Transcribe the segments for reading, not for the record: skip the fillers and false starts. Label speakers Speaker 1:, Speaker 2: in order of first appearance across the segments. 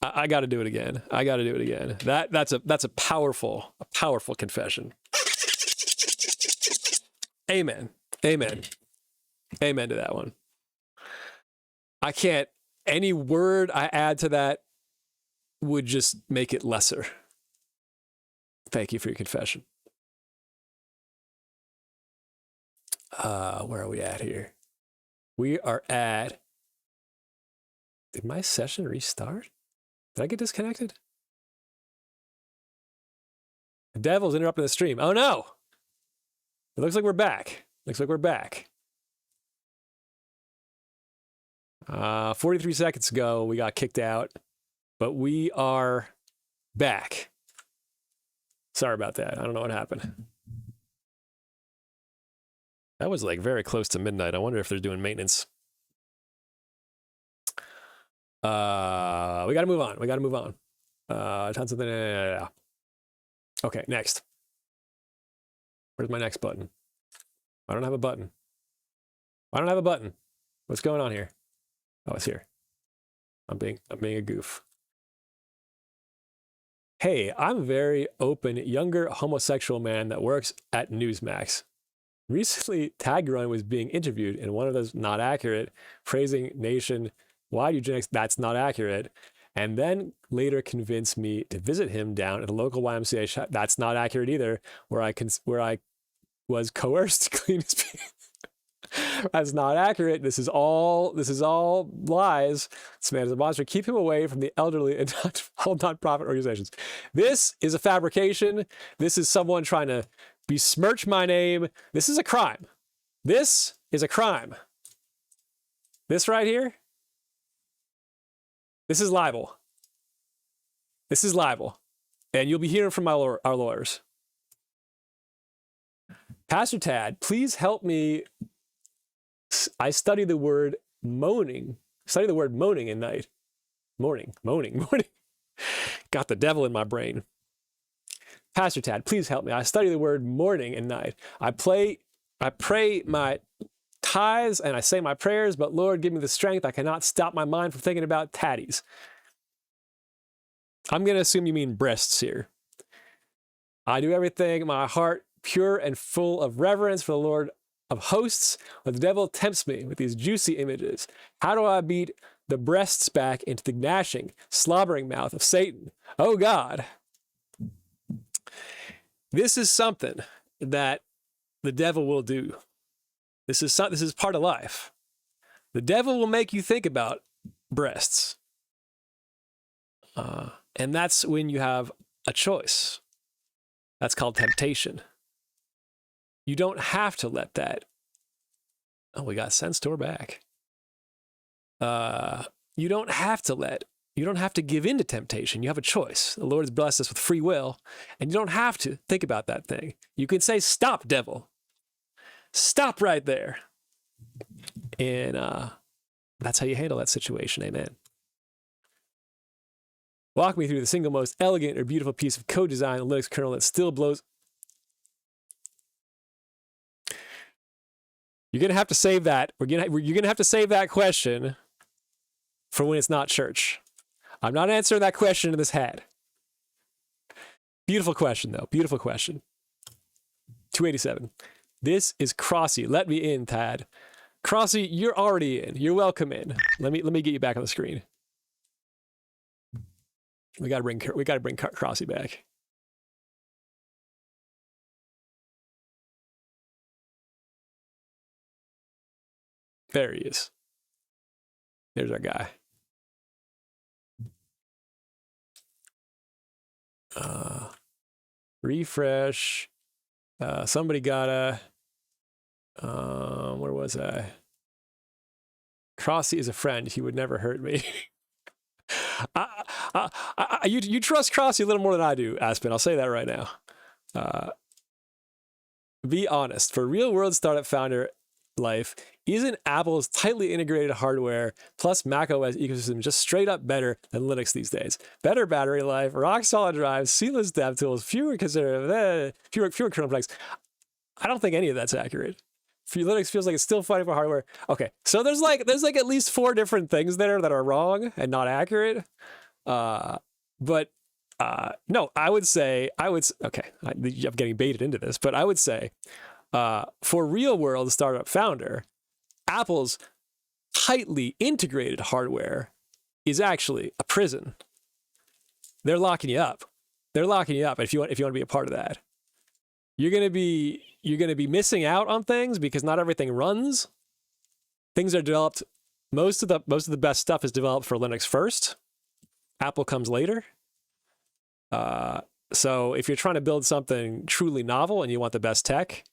Speaker 1: I got to do it again. I got to do it again. That's a powerful confession. Amen. Amen. Amen to that one. I can't, any word I add to that would just make it lesser. Thank you for your confession. Where are we at here? We are at, did my session restart? Did I get disconnected? The devil's interrupting the stream. Oh no! It looks like we're back. 43 seconds ago, we got kicked out, but we are back. Sorry about that. I don't know what happened. That was like very close to midnight. I wonder if they're doing maintenance. We got to move on. Okay, next. Where's my next button? I don't have a button. What's going on here? Oh, it's here. I'm being a goof. Hey, I'm a very open, younger homosexual man that works at Newsmax. Recently, Tagline was being interviewed in one of those not accurate, praising nationwide eugenics that's not accurate, and then later convinced me to visit him down at the local YMCA. That's not accurate either, where I was coerced to clean his pants. That's not accurate. This is all lies. This man is a monster. Keep him away from the elderly and all nonprofit organizations. This is a fabrication. This is someone trying to besmirch my name. This is a crime. This is a crime. This right here, this is libel. This is libel. And you'll be hearing from our lawyers. Pastor Tad, please help me. I study the word moaning. Study the word moaning at night. Moaning. Got the devil in my brain. Pastor Tad, please help me. I study the word morning and night. I pray my tithes and I say my prayers, but Lord, give me the strength. I cannot stop my mind from thinking about tatties. I'm going to assume you mean breasts here. I do everything, my heart pure and full of reverence for the Lord of hosts, but the devil tempts me with these juicy images. How do I beat the breasts back into the gnashing, slobbering mouth of Satan? Oh God. This is something that the devil will do. This is part of life. The devil will make you think about breasts. And that's when you have a choice. That's called temptation. You don't have to let that. Oh, we got Sense-Tor back. You don't have to give in to temptation. You have a choice. The Lord has blessed us with free will, and you don't have to think about that thing. You can say, stop, devil. Stop right there. And that's how you handle that situation. Amen. Walk me through the single most elegant or beautiful piece of code design in the Linux kernel that still blows. You're going to have to save that. You're going to have to save that question for when it's not church. I'm not answering that question in this head. Beautiful question, though. Beautiful question. 287. This is Crossy. Let me in, Tad. Crossy, you're already in. You're welcome in. Let me get you back on the screen. We gotta bring Crossy back. There he is. There's our guy. Refresh. Somebody gotta. Where was I? Crossy is a friend. He would never hurt me. You trust Crossy a little more than I do, Aspen. I'll say that right now. Be honest. For real world startup founder life, isn't Apple's tightly integrated hardware plus macOS ecosystem just straight up better than Linux these days? Better battery life, rock solid drives, seamless dev tools, fewer kernel flags. I don't think any of that's accurate. Linux feels like it's still fighting for hardware. Okay, so there's like at least 4 different things there that are wrong and not accurate. But no, okay, I'm getting baited into this, but I would say for real world startup founder, Apple's tightly integrated hardware is actually a prison. They're locking you up. They're locking you up if you want to be a part of that. You're gonna be missing out on things because not everything runs. Things are developed. Most of the best stuff is developed for Linux first. Apple comes later. So if you're trying to build something truly novel and you want the best tech,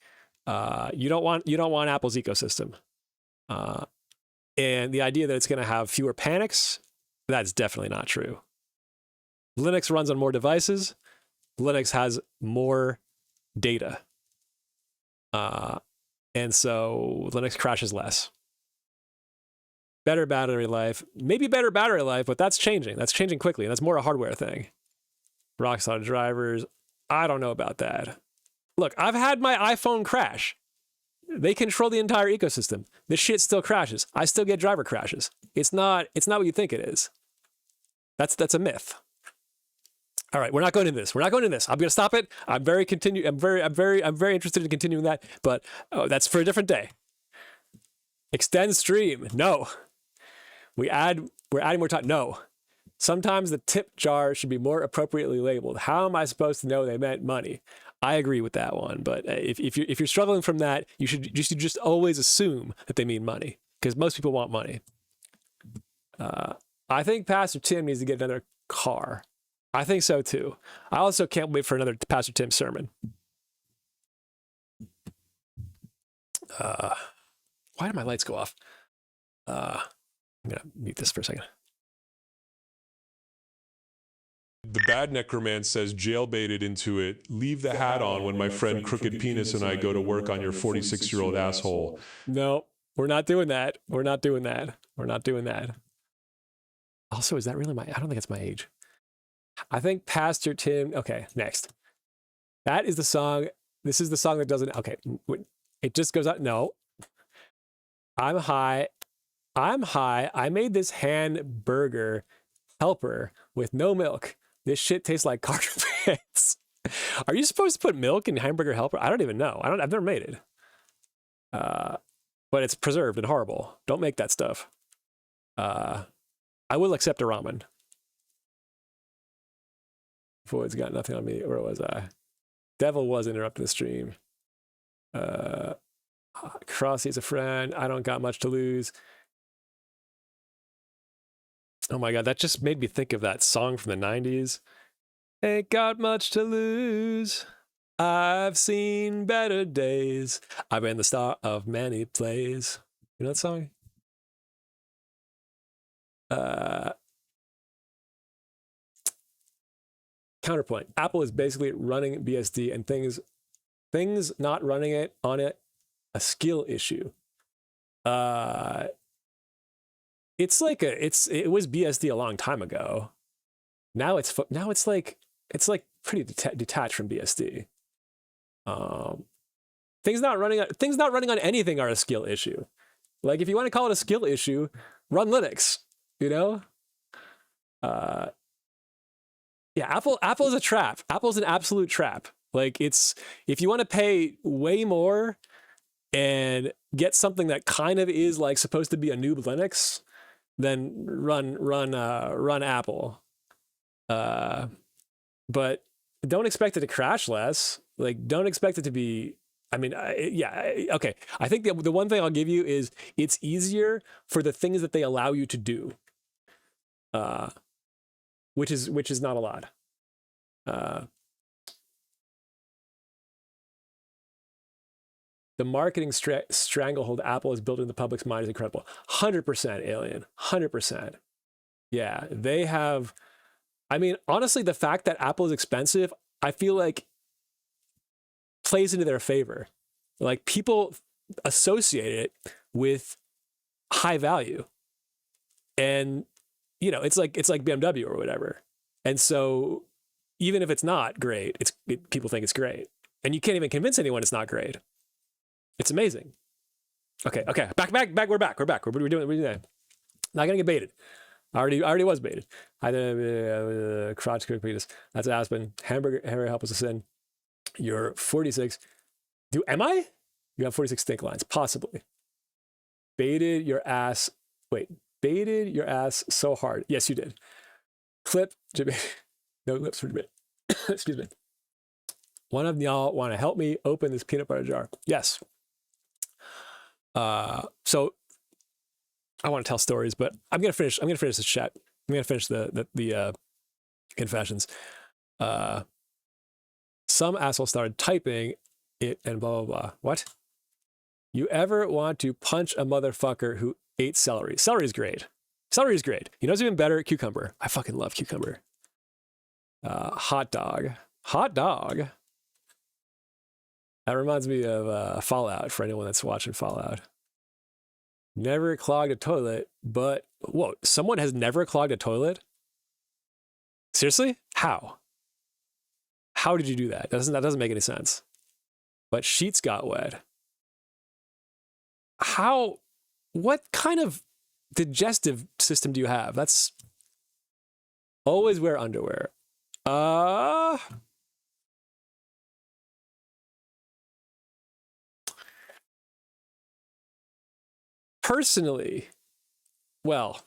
Speaker 1: you don't want Apple's ecosystem. And the idea that it's going to have fewer panics, that's definitely not true. Linux runs on more devices. Linux has more data. And so Linux crashes less. Better battery life, maybe better battery life, but that's changing. That's changing quickly. And that's more a hardware thing. Rockstar drivers, I don't know about that. Look, I've had my iPhone crash. They control the entire ecosystem. This shit still crashes. I still get driver crashes. It's not what you think it is. That's a myth. All right, we're not going into this. I'm going to stop it. I'm very interested in continuing that, but that's for a different day. Extend stream. No. We're adding more time. No. Sometimes the tip jar should be more appropriately labeled. How am I supposed to know they meant money? I agree with that one, but if you're struggling from that, you should just always assume that they mean money, because most people want money. I think Pastor Tim needs to get another car. I think so too. I also can't wait for another Pastor Tim sermon. Why did my lights go off? I'm gonna mute this for a second.
Speaker 2: The bad necromancer says, jailbaited into it. Leave the hat on when my friend Crooked Penis and I go to work on your 46-year-old asshole.
Speaker 1: No, we're not doing that. Also, is that really I don't think it's my age. I think Pastor Tim. Okay, next. That is the song. This is the song that doesn't. Okay, it just goes out. No. I'm high. I made this hamburger helper with no milk. This shit tastes like cartridge pants. Are you supposed to put milk in hamburger helper? I don't even know. I've never made it. But it's preserved and horrible. Don't make that stuff. I will accept a ramen. Floyd's got nothing on me. Where was I? Devil was interrupting the stream. Crossy's a friend. I don't got much to lose. Oh my God, that just made me think of that song from the 90s. Ain't got much to lose. I've seen better days. I've been the star of many plays. You know that song? Counterpoint. Apple is basically running BSD and things not running it on it, a skill issue. It's like it was BSD a long time ago. Now it's like pretty detached from BSD. Things not running on anything are a skill issue. Like if you want to call it a skill issue, run Linux. You know. Yeah, Apple is a trap. Apple's an absolute trap. Like if you want to pay way more and get something that kind of is like supposed to be a noob Linux, then run Apple. But don't expect it to crash less. Like don't expect it to be. I mean, okay. I think the one thing I'll give you is it's easier for the things that they allow you to do. Which is not a lot. The marketing stranglehold Apple has built in the public's mind is incredible. 100% Alien. 100%. Yeah, they have. I mean, honestly, the fact that Apple is expensive, I feel like plays into their favor. Like people associate it with high value, and you know, it's like BMW or whatever. And so even if it's not great, people think it's great. And you can't even convince anyone it's not great. It's amazing. Okay. Back. We're back. We're doing that. Not gonna get baited. I already was baited. I did crotch cook penis. That's Aspen. Hamburger help us a sin. You're 46. Am I? You have 46 stink lines, possibly. Baited your ass. Wait, baited your ass so hard. Yes, you did. Clip. No lips for debate. Excuse me. One of y'all want to help me open this peanut butter jar? Yes. So I want to tell stories, but I'm gonna finish this chat. I'm gonna finish the confessions. Some asshole started typing it and blah blah blah. What? You ever want to punch a motherfucker who ate celery? Celery is great. Celery is great. You know what's even better? Cucumber. I fucking love cucumber. Hot dog. Hot dog. That reminds me of Fallout, for anyone that's watching Fallout. Never clogged a toilet, but whoa, someone has never clogged a toilet? Seriously? How? How did you do that? That doesn't make any sense. But sheets got wet. How? What kind of digestive system do you have? That's always wear underwear. Personally, well,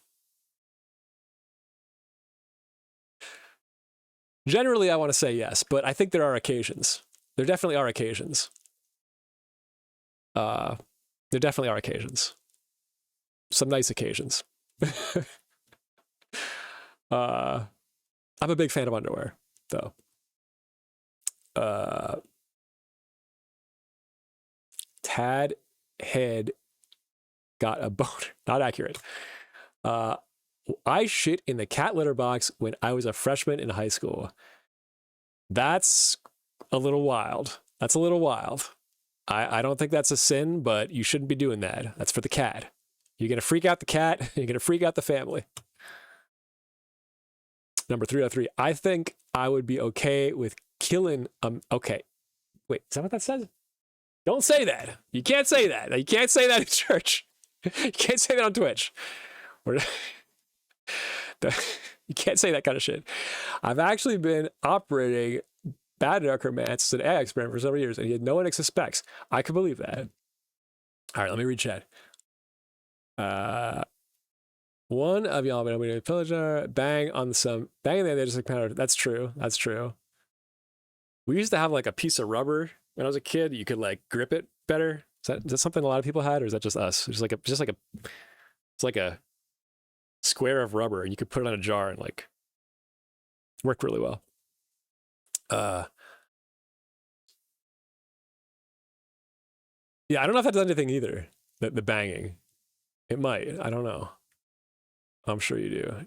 Speaker 1: generally I want to say yes, but I think there are occasions. There definitely are occasions. There definitely are occasions. Some nice occasions. I'm a big fan of underwear, though. Tad head got a boner. Not accurate. I shit in the cat litter box when I was a freshman in high school. That's a little wild. That's a little wild. I don't think that's a sin, but you shouldn't be doing that. That's for the cat. You're going to freak out the cat. You're going to freak out the family. Number 303. I think I would be okay with killing. Okay. Wait, is that what that says? Don't say that. You can't say that. You can't say that in church. You can't say that on Twitch. You can't say that kind of shit. I've actually been operating Bad Necromancer as an AI experiment for several years, and yet no one suspects. I could believe that. All right, let me read chat. One of y'all been able to pillager, bang on some, bang, and they just like powder. That's true. That's true. We used to have like a piece of rubber when I was a kid. You could like grip it better. Is that something a lot of people had, or is that just us? It's like a square of rubber, and you could put it on a jar and like work really well. Yeah, I don't know if that does anything either. The banging, it might. I don't know. I'm sure you do.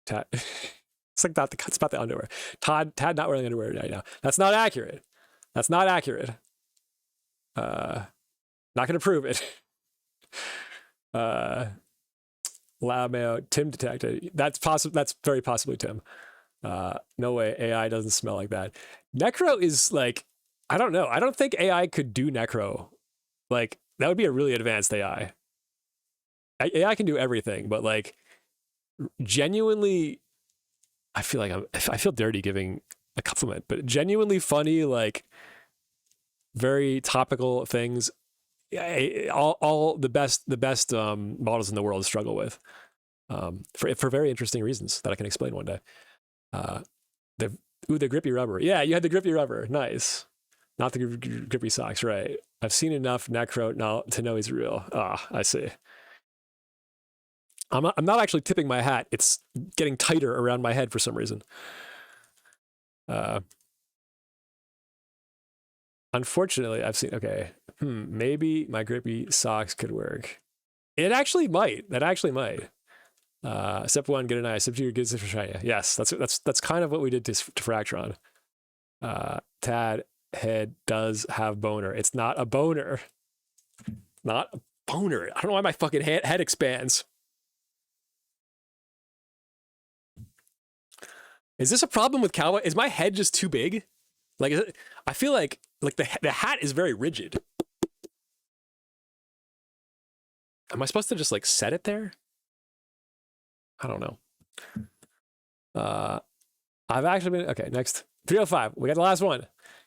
Speaker 1: Tad, it's like that. It's about the underwear. Tad not wearing underwear right now. That's not accurate. That's not accurate. Not gonna prove it. Loudmail, Tim detected. That's possible. That's very possibly Tim. No way. AI doesn't smell like that. Necro is like, I don't know. I don't think AI could do Necro. Like, that would be a really advanced AI. AI can do everything, but like, genuinely, I feel dirty giving a compliment, but genuinely funny, like, very topical things. All the best models in the world struggle with, for very interesting reasons that I can explain one day. The grippy rubber. Yeah, you had the grippy rubber. Nice. Not the grippy socks, right? I've seen enough Necro now to know he's real. I see. I'm not actually tipping my hat. It's getting tighter around my head for some reason. Unfortunately, I've seen, okay, maybe my grippy socks could work. It actually might. That actually might. Step 1, get an eye. Step 2, get it for China. Yes, that's kind of what we did to Fractron. Tad head does have boner. It's not a boner. Not a boner. I don't know why my fucking head expands. Is this a problem with Cowboy? Is my head just too big? Like, is it, I feel like the hat is very rigid. Am I supposed to just like set it there? I don't know. I've actually been okay. Next 305. We got the last one.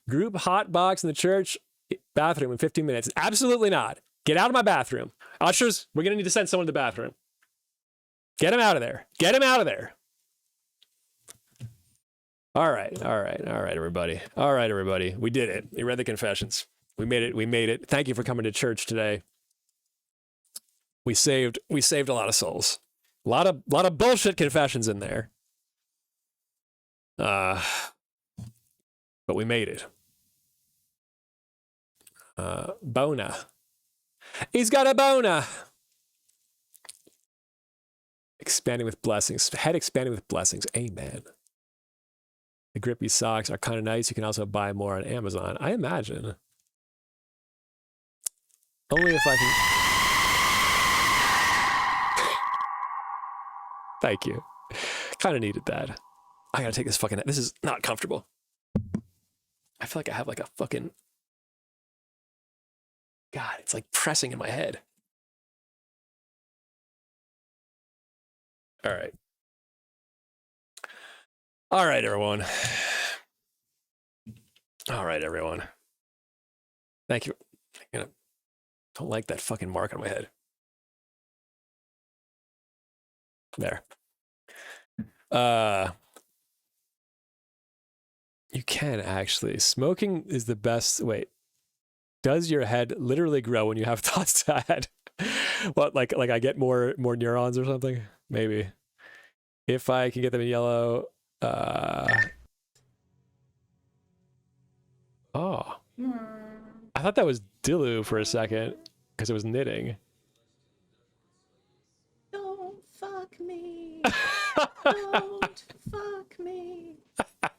Speaker 1: Group hot box in the church bathroom in 15 minutes. Absolutely not. Get out of my bathroom. Ushers, we're gonna need to send someone to the bathroom. Get him out of there. Get him out of there. All right, everybody. All right, everybody. We did it. We read the confessions. We made it. We made it. Thank you for coming to church today. We saved a lot of souls. A lot of bullshit confessions in there. But we made it. Bona. He's got a bona. Expanding with blessings. Head expanding with blessings. Amen. The grippy socks are kind of nice. You can also buy more on Amazon, I imagine. Only if I can. Thank you. Kind of needed that. I gotta take this fucking. This is not comfortable. I feel like I have like a fucking. God, it's like pressing in my head. All right. All right, everyone. All right, everyone. Thank you. I don't like that fucking mark on my head. There. You can actually. Smoking is the best. Wait. Does your head literally grow when you have thoughts to add? What, like I get more neurons or something? Maybe. If I can get them in yellow. Oh. I thought that was Dilu for a second because it was knitting.
Speaker 3: Don't fuck me. Don't fuck me.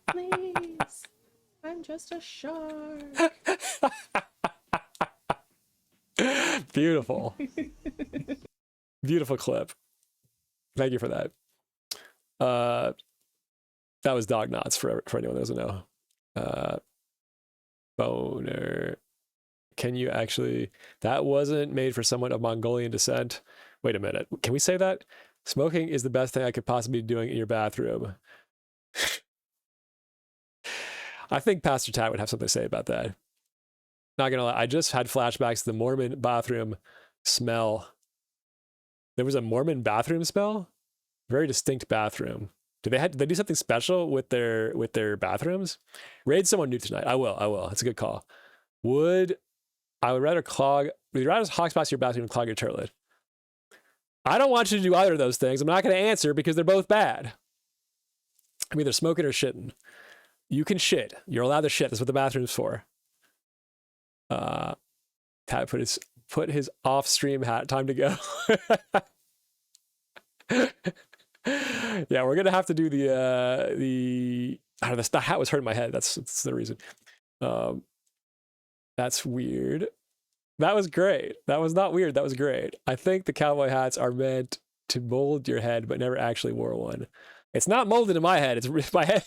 Speaker 3: Please. I'm just a shark.
Speaker 1: Beautiful. Beautiful clip. Thank you for that. That was Dog Knots for anyone that doesn't know. Boner. Can you actually... That wasn't made for someone of Mongolian descent. Wait a minute. Can we say that? Smoking is the best thing I could possibly be doing in your bathroom. I think Pastor Tat would have something to say about that. Not gonna lie, I just had flashbacks to the Mormon bathroom smell. There was a Mormon bathroom smell? Very distinct bathroom. Did they do something special with their bathrooms? Raid someone new tonight. I will. That's a good call. Would rather hawkspass your bathroom and clog your toilet. I don't want you to do either of those things. I'm not going to answer because they're both bad. I'm either smoking or shitting. You can shit. You're allowed to shit. That's what the bathroom's for. Tat put his off-stream hat. Time to go. Yeah, we're gonna have to do the I don't know, the hat was hurting my head. That's the reason. That's weird. That was great. That was not weird. That was great. I think the cowboy hats are meant to mold your head, but never actually wore one. It's not molded in my head. It's my head.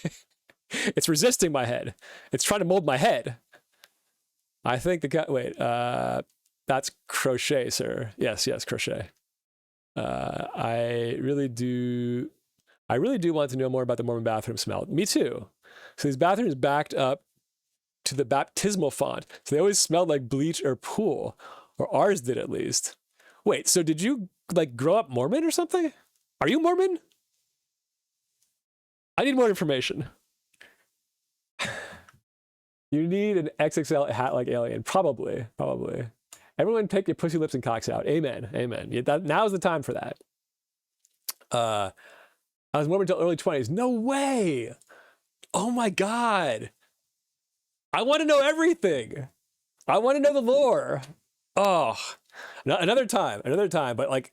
Speaker 1: It's resisting my head. It's trying to mold my head. I think that's crochet, sir. Yes, crochet. I really do want to know more about the Mormon bathroom smell. Me too. So these bathrooms backed up to the baptismal font. So they always smelled like bleach or pool, or ours did at least. Wait, so did you like grow up Mormon or something? Are you Mormon? I need more information. You need an XXL hat like Alien. Probably. Everyone take your pussy lips and cocks out. Amen. Now's the time for that. I was Mormon until early 20s. No way. Oh my God. I want to know everything. I want to know the lore. Oh, another time. But like,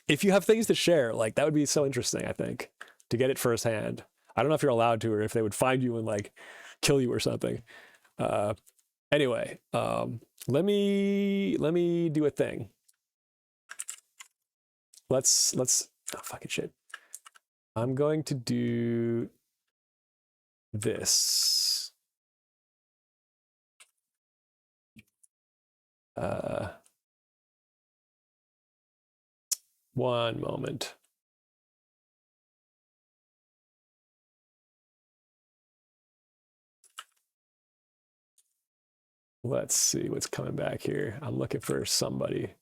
Speaker 1: if you have things to share, like that would be so interesting, I think, to get it firsthand. I don't know if you're allowed to, or if they would find you and like kill you or something. Anyway, let me do a thing. Let's oh fucking shit. I'm going to do this. One moment. Let's see what's coming back here. I'm looking for somebody.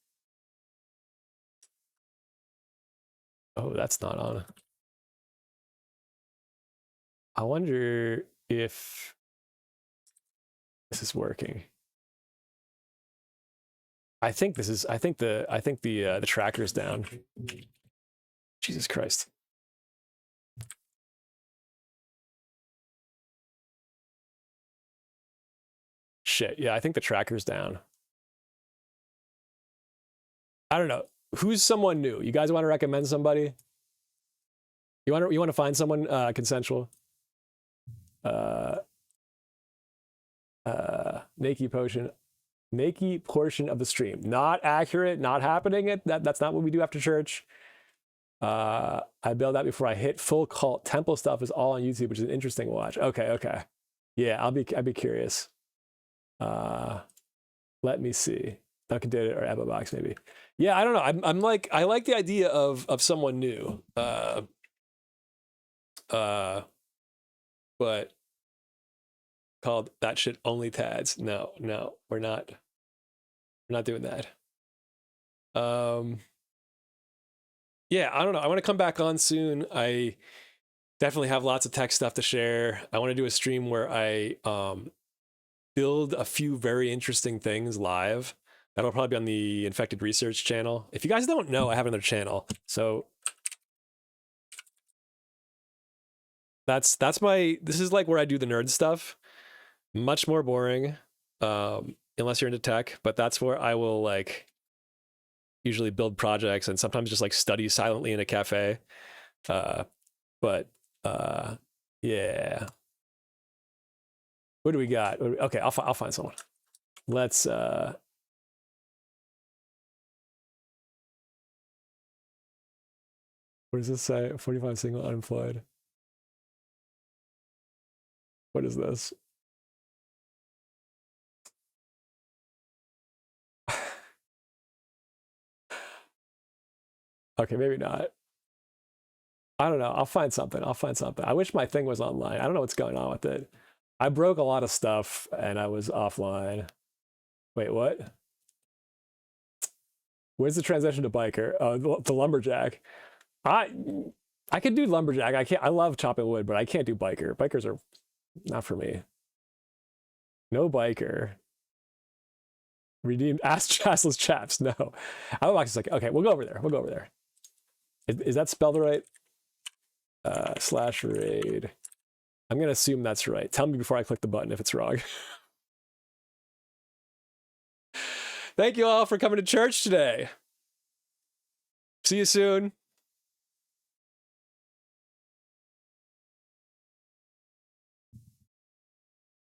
Speaker 1: Oh, that's not on. I wonder if this is working. I think the tracker's down. Jesus Christ. Shit, yeah, I think the tracker's down. I don't know. Who's someone new? You guys want to recommend somebody? You want to find someone consensual? Naked portion of the stream. Not accurate, not happening. That's not what we do after church. I bailed out before I hit full cult. Temple stuff is all on YouTube, which is an interesting watch. Okay. Yeah, I'd be curious. Let me see. Dunkin' did it or Ebba Box maybe. Yeah, I don't know. I'm like, I like the idea of someone new. But called that shit only Tads. No, we're not doing that. Yeah, I don't know. I want to come back on soon. I definitely have lots of tech stuff to share. I want to do a stream where I build a few very interesting things live. That'll probably be on the Infected Research channel. If you guys don't know, I have another channel. So this is like where I do the nerd stuff. Much more boring, unless you're into tech, but that's where I will like usually build projects and sometimes just like study silently in a cafe. Yeah. What do we got? Okay, I'll find someone. Let's what does this say? 45 single unemployed. What is this? Okay, maybe not. I don't know. I'll find something. I wish my thing was online. I don't know what's going on with it. I broke a lot of stuff and I was offline. Wait, what? Where's the transition to biker? Oh, the lumberjack. I could do lumberjack. I love chopping wood, but I can't do biker. Bikers are not for me. No biker. Redeemed assless chaps. No. I'm like, okay, we'll go over there. Is that spelled right? /raid. I'm gonna assume that's right. Tell me before I click the button if it's wrong. Thank you all for coming to church today. See you soon.